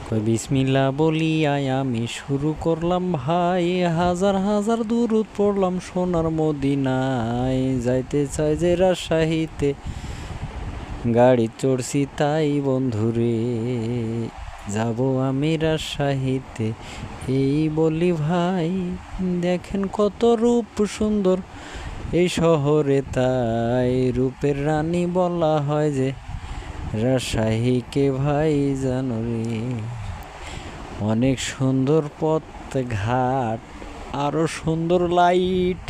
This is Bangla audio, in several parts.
বিসমিল্লা বলিয়াই আমি শুরু করলাম ভাই, হাজার হাজার দুরূদ পড়লাম সোনার মদিনায়। যাইতে চাই যে রাজশাহীতে, গাড়ি চড়ছি তাই বন্ধুরে, যাব আমি রাজশাহীতে। এই বলি ভাই, দেখেন কত রূপ সুন্দর এই শহরে, তাই রূপের রানী বলা হয় যে রাজশাহীকে ভাই জানো রে। অনেক সুন্দর পথ ঘাট, আরো সুন্দর লাইট,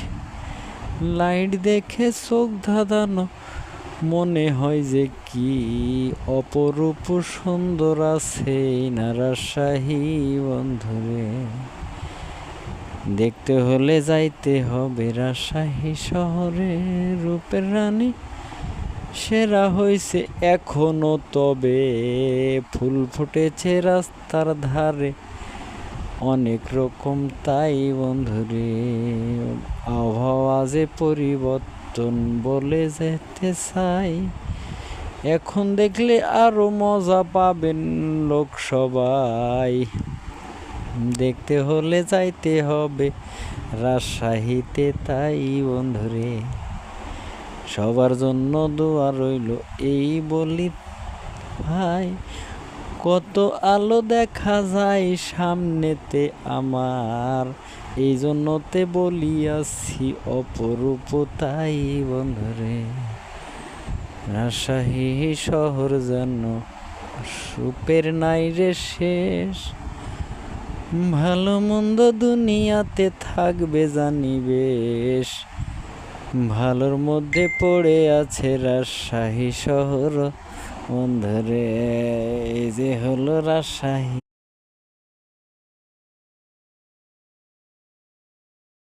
লাইট দেখে চোখ ধাঁধানো, মনে হয় যে কি অপরূপ সুন্দর আছে না রাজশাহী বন্ধুরে। দেখতে হলে যাইতে হবে রাজশাহী শহরে, রূপের রানী সেরা হইছে এখনো, তবে ফুল ফুটেছে রাস্তার ধারে অনেক রকম তাই বন্ধুরে। আবহাওয়া যে পরিবর্তন বলে যেতে চাই, এখন দেখলে আরো মজা পাবেন লোক সবাই। দেখতে হলে যাইতে হবে রাজশাহীতে তাই বন্ধুরে। সবার জন্য দোয়া রইল এই বলি ভাই, কত আলো দেখা যায় সামনেতে আমার, এই জন্যতে বলিয়াছি অপরূপ তাই বন্ধুরে। রাজশাহী শহর যেন রূপের নাই রে শেষ, ভালো মন্দ দুনিয়াতে থাকবে জানি বেশ, ভালোর মধ্যে পড়ে আছে রাজশাহী শহর বন্ধুরে। এই যে হলো রাজশাহী।